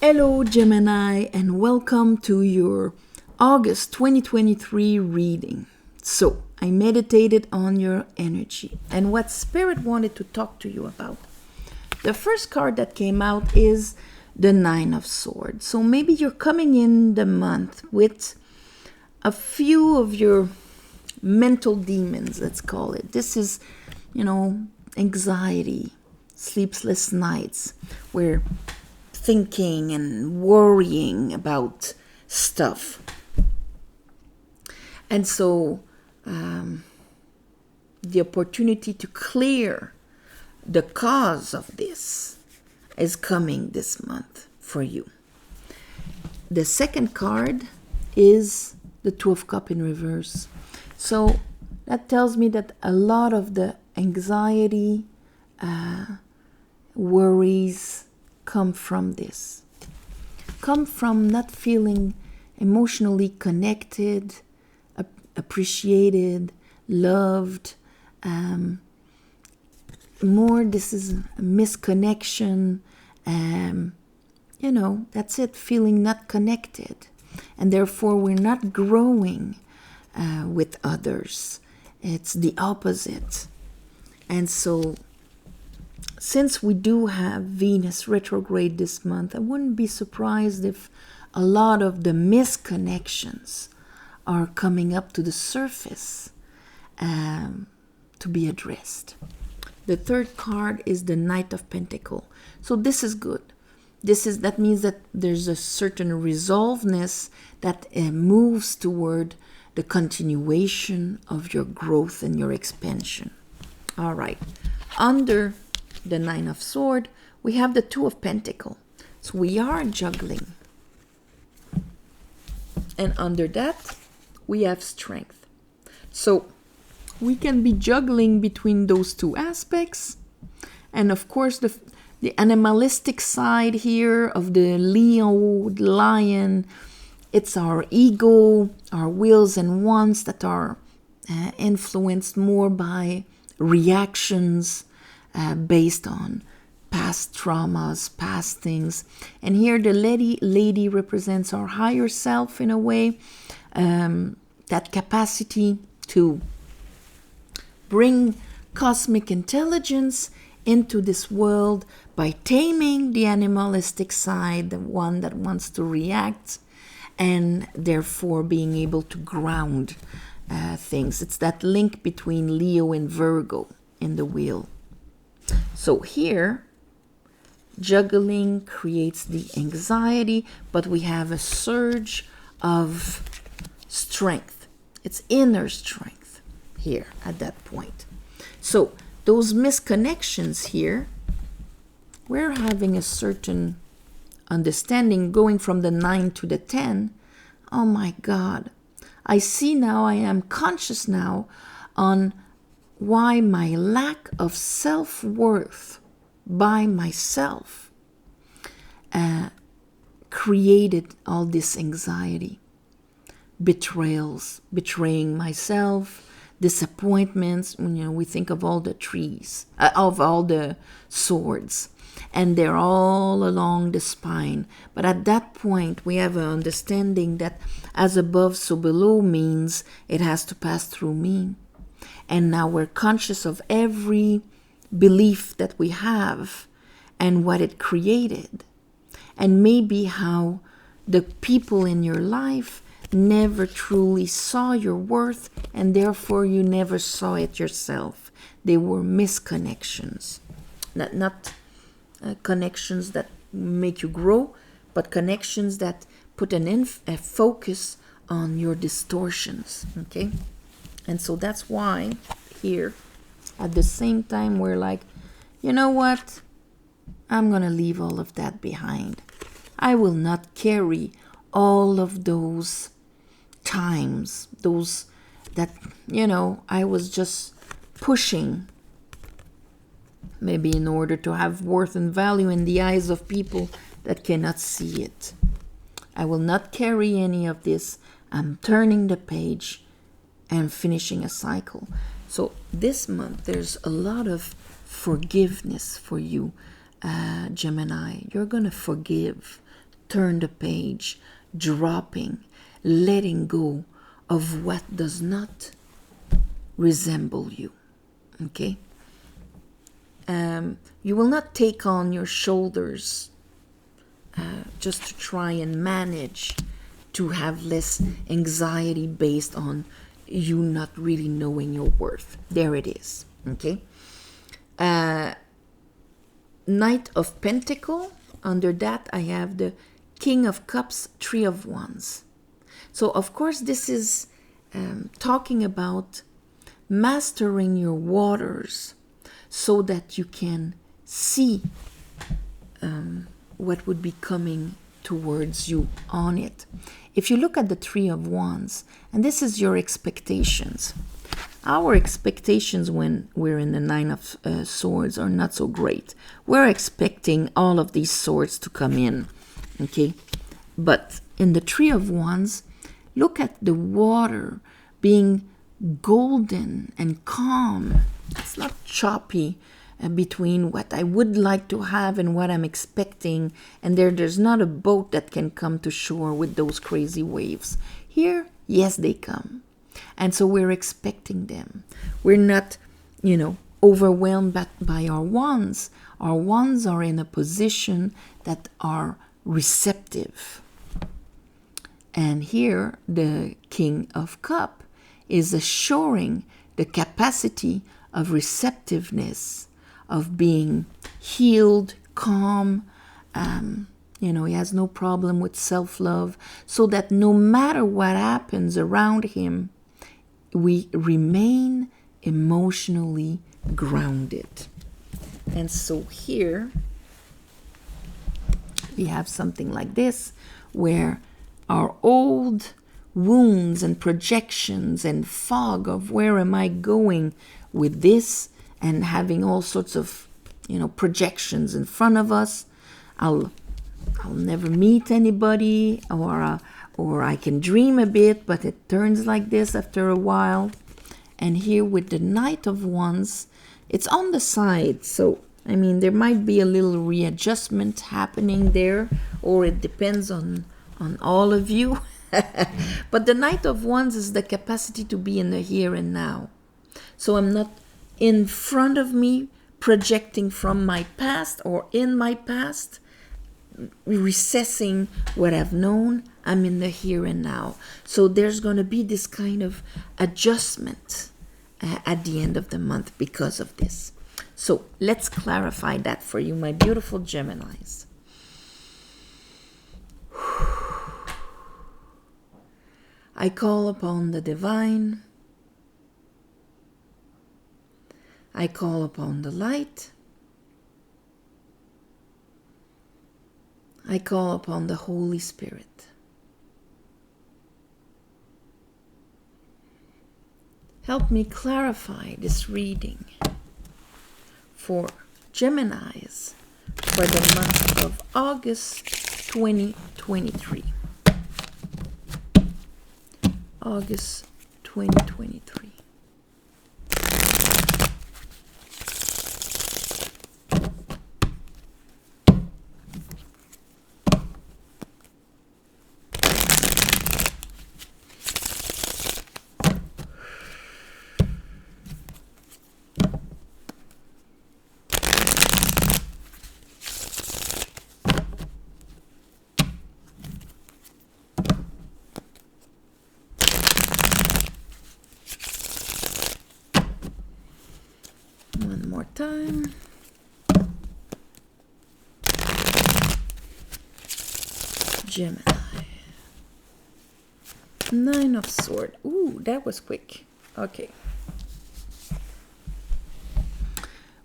Hello, Gemini, and welcome to your August 2023 reading. So, I meditated on your energy and what Spirit wanted to talk to you about. The first card that came out is the Nine of Swords. So, maybe you're coming in the month with a few of your mental demons, let's call it. This is, anxiety, sleepless nights, where thinking and worrying about stuff. And so the opportunity to clear the cause of this is coming this month for you. The second card is the Two of Cups in reverse. So that tells me that a lot of the anxiety, worries, come from this. Come from not feeling emotionally connected, appreciated, loved. This is a misconnection. That's it, feeling not connected. And therefore we're not growing with others. It's the opposite. And so since we do have Venus retrograde this month, I wouldn't be surprised if a lot of the misconnections are coming up to the surface to be addressed. The third card is the Knight of Pentacles. So this is good. That means that there's a certain resolveness that moves toward the continuation of your growth and your expansion. All right. Under the Nine of Swords, we have the Two of Pentacles. So we are juggling. And under that, we have strength. So we can be juggling between those two aspects. And of course, the animalistic side here of the Leo, the lion, it's our ego, our wills and wants that are influenced more by reactions, based on past traumas, past things. And here the lady represents our higher self in a way, that capacity to bring cosmic intelligence into this world by taming the animalistic side, the one that wants to react, and therefore being able to ground things. It's that link between Leo and Virgo in the wheel. So here, juggling creates the anxiety, but we have a surge of strength. It's inner strength here at that point. So those misconnections here, we're having a certain understanding going from the 9 to the 10. Oh my God. I see now, I am conscious now on why my lack of self-worth by myself created all this anxiety, betrayals, betraying myself, disappointments. We think of all the trees, of all the swords, and they're all along the spine. But at that point, we have an understanding that as above, so below means it has to pass through me. And now we're conscious of every belief that we have and what it created. And maybe how the people in your life never truly saw your worth, and therefore you never saw it yourself. They were misconnections. Not connections that make you grow, but connections that put a focus on your distortions. Okay? And so that's why here, at the same time, we're like, you know what? I'm going to leave all of that behind. I will not carry all of those times, those that, I was just pushing, maybe in order to have worth and value in the eyes of people that cannot see it. I will not carry any of this. I'm turning the page and finishing a cycle. So this month, there's a lot of forgiveness for you, Gemini. You're going to forgive turn the page, dropping, letting go of what does not resemble you. Okay? You will not take on your shoulders just to try and manage to have less anxiety based on you not really knowing your worth. There it is. Okay? Knight of Pentacle. Under that, I have the King of Cups, Three of Wands. So, of course, this is talking about mastering your waters so that you can see what would be coming towards you on it. If you look at the Three of Wands, and this is your expectations. Our expectations when we're in the Nine of Swords are not so great. We're expecting all of these swords to come in, okay? But in the Three of Wands, look at the water being golden and calm. It's not choppy between what I would like to have and what I'm expecting. And there's not a boat that can come to shore with those crazy waves. Here, yes, they come. And so we're expecting them. We're not, overwhelmed by our wands. Our wands are in a position that are receptive. And here, the King of Cup is assuring the capacity of receptiveness, of being healed, calm. He has no problem with self-love, so that no matter what happens around him, we remain emotionally grounded. And so here we have something like this, where our old wounds and projections and fog of where am I going with this, and having all sorts of projections in front of us. I'll never meet anybody, or I can dream a bit, but it turns like this after a while. And here with the Knight of Wands, it's on the side. So, there might be a little readjustment happening there, or it depends on all of you. But the Knight of Wands is the capacity to be in the here and now. So I'm not in front of me projecting from my past or in my past, recessing what I've known. I'm in the here and now. So there's going to be this kind of adjustment at the end of the month because of this. So let's clarify that for you, my beautiful Geminis. I call upon the divine. I call upon the light. I call upon the Holy Spirit. Help me clarify this reading for Geminis for the month of August 2023. August 2023. One more time. Gemini. Nine of Swords. Ooh, that was quick. Okay.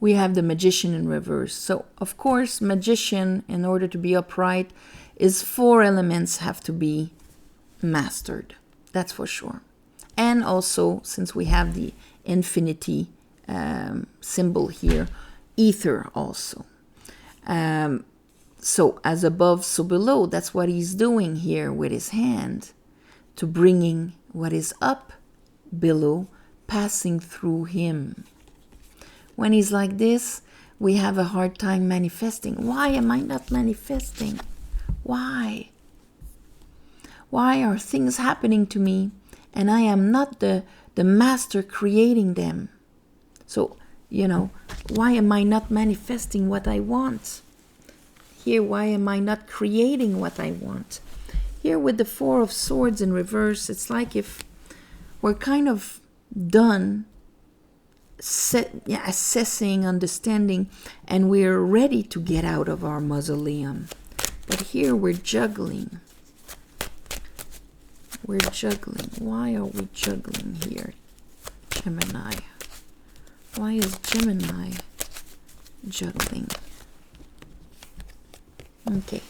We have the Magician in reverse. So, of course, Magician, in order to be upright, is 4 elements have to be mastered. That's for sure. And also, since we have the infinity symbol here, ether also. So as above, so below, that's what he's doing here with his hand, to bringing what is up, below, passing through him. When he's like this, we have a hard time manifesting. Why am I not manifesting? Why? Why are things happening to me and I am not the master creating them? So, why am I not manifesting what I want? Here, why am I not creating what I want? Here with the Four of Swords in reverse, it's like if we're kind of done assessing, understanding, and we're ready to get out of our mausoleum. But here we're juggling. We're juggling. Why are we juggling here, Gemini? Why is Gemini juggling? Okay.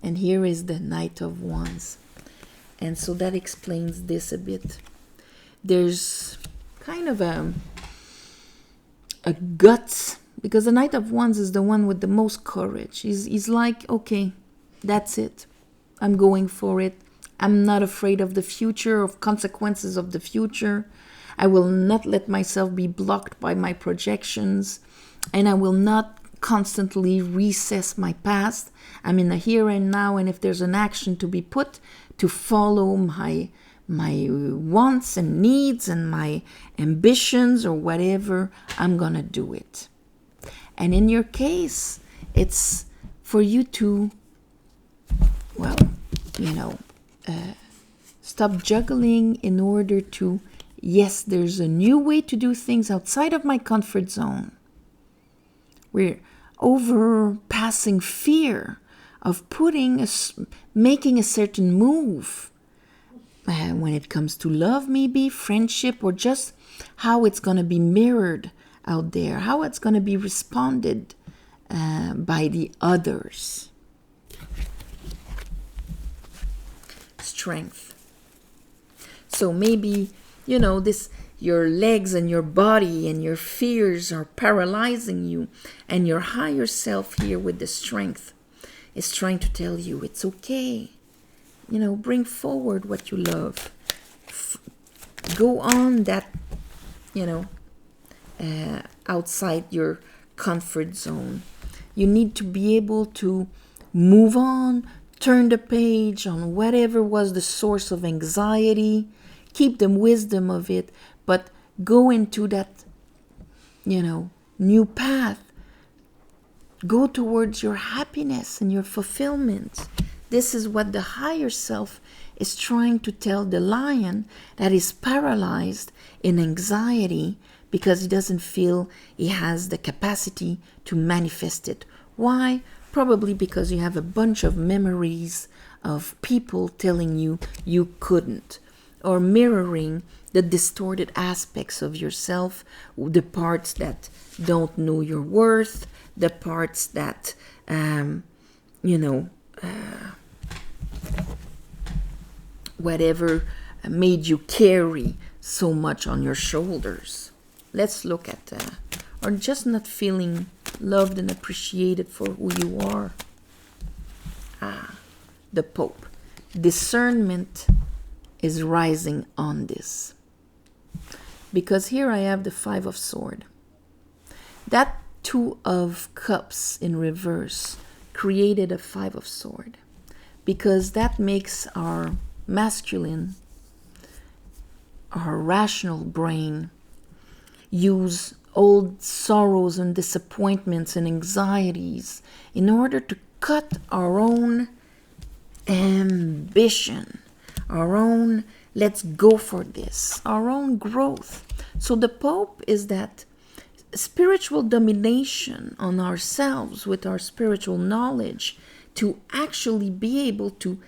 And here is the Knight of Wands. And so that explains this a bit. There's kind of a guts, because the Knight of Wands is the one with the most courage. He's like, okay, that's it. I'm going for it. I'm not afraid of the future, of consequences of the future. I will not let myself be blocked by my projections, and I will not constantly recess my past. I'm in the here and now, and if there's an action to be put to follow my wants and needs and my ambitions or whatever, I'm gonna do it. And in your case, it's for you to, well, stop juggling in order to, yes, there's a new way to do things outside of my comfort zone. We're overpassing fear of making a certain move when it comes to love, maybe friendship, or just how it's going to be mirrored out there, how it's going to be responded by the others. Strength. So maybe, your legs and your body and your fears are paralyzing you, and your higher self here with the strength is trying to tell you it's okay. Bring forward what you love. Go on that, outside your comfort zone. You need to be able to move on, turn the page on whatever was the source of anxiety, keep the wisdom of it, but go into that, new path. Go towards your happiness and your fulfillment. This is what the higher self is trying to tell the lion that is paralyzed in anxiety because he doesn't feel he has the capacity to manifest it. Why? Probably because you have a bunch of memories of people telling you you couldn't, or mirroring the distorted aspects of yourself, the parts that don't know your worth, the parts that, whatever made you carry so much on your shoulders. Let's look at, or just not feeling loved and appreciated for who you are. The Pope. Discernment is rising on this. Because here I have the Five of Swords. That Two of Cups in reverse created a Five of Swords. Because that makes our masculine, our rational brain use old sorrows and disappointments and anxieties in order to cut our own ambition, our own let's go for this, our own growth. So the Pope is that spiritual domination on ourselves with our spiritual knowledge to actually be able to,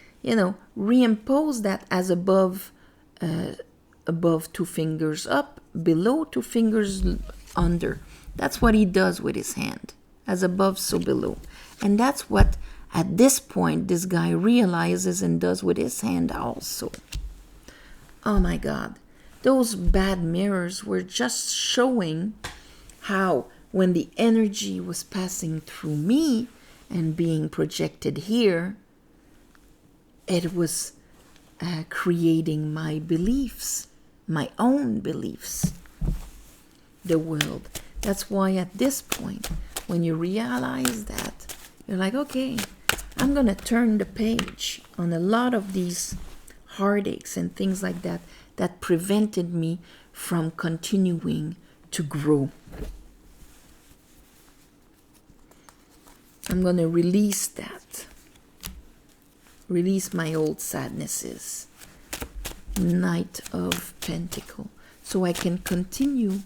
reimpose that as above two fingers up, below two fingers under. That's what he does with his hand, as above, so below. And that's what, at this point, this guy realizes and does with his hand also. Oh my God, those bad mirrors were just showing how when the energy was passing through me and being projected here, it was creating my beliefs, my own beliefs, the world. That's why at this point, when you realize that, you're like, okay, I'm going to turn the page on a lot of these heartaches and things like that that prevented me from continuing to grow. I'm going to release that. Release my old sadnesses. Knight of Pentacles. So I can continue,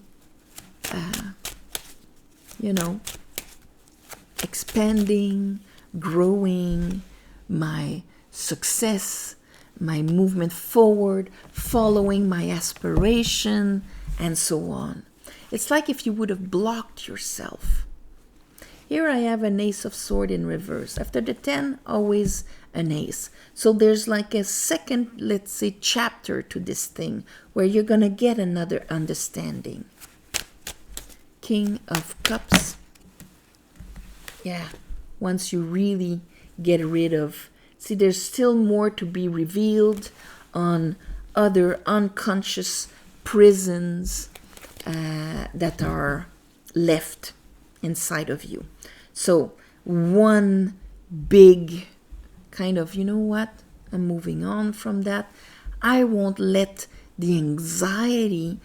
expanding, growing my success, my movement forward, following my aspiration, and so on. It's like if you would have blocked yourself. Here I have an Ace of Swords in reverse. After the 10, always an ace. So there's like a second, let's say, chapter to this thing where you're going to get another understanding. King of Cups. Yeah, once you really get rid of... See, there's still more to be revealed on other unconscious prisons that are left inside of you. So one big kind of, you know what? I'm moving on from that. I won't let the anxiety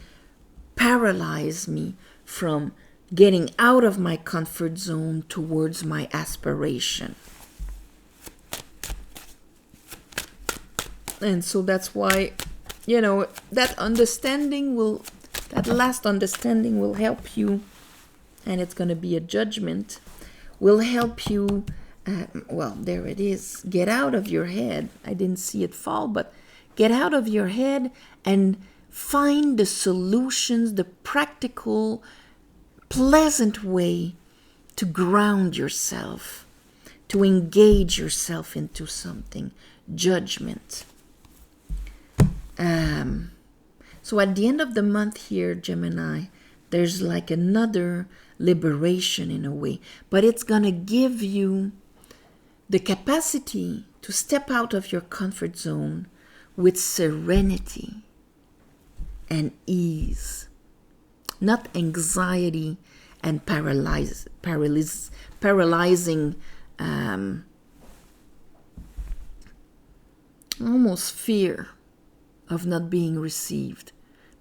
paralyze me from getting out of my comfort zone towards my aspiration. And so that's why, that last understanding will help you, and it's going to be a judgment, will help you, there it is, get out of your head. I didn't see it fall, but get out of your head and find the solutions, the practical, pleasant way to ground yourself, to engage yourself into something. Judgment. So at the end of the month here, Gemini, there's like another liberation in a way, but it's going to give you the capacity to step out of your comfort zone with serenity and ease, not anxiety and paralyzing almost fear of not being received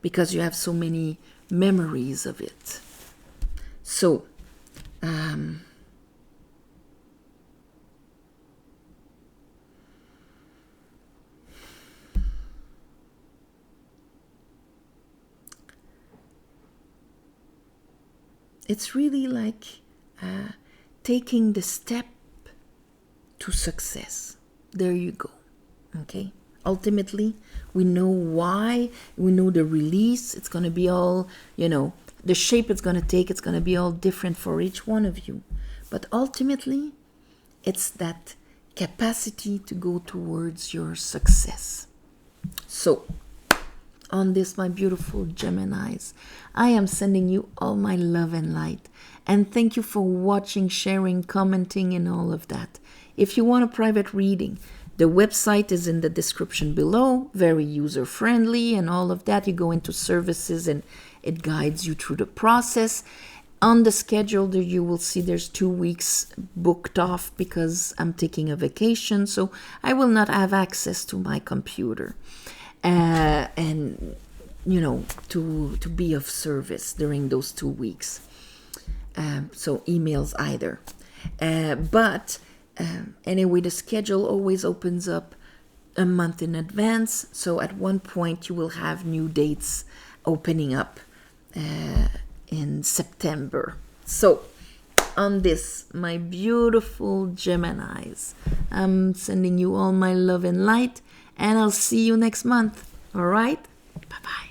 because you have so many memories of it. So, it's really like taking the step to success. There you go. Okay? Ultimately, we know why, we know the release. It's going to be all, the shape it's going to take, it's going to be all different for each one of you. But ultimately, it's that capacity to go towards your success. So, on this, my beautiful Geminis, I am sending you all my love and light. And thank you for watching, sharing, commenting, and all of that. If you want a private reading, the website is in the description below, very user-friendly and all of that. You go into services and it guides you through the process. On the schedule, there you will see there's 2 weeks booked off because I'm taking a vacation, so I will not have access to my computer. And, to be of service during those 2 weeks. So emails either. Anyway, the schedule always opens up a month in advance. So at one point you will have new dates opening up in September. So on this, my beautiful Geminis, I'm sending you all my love and light, and I'll see you next month. All right? Bye-bye.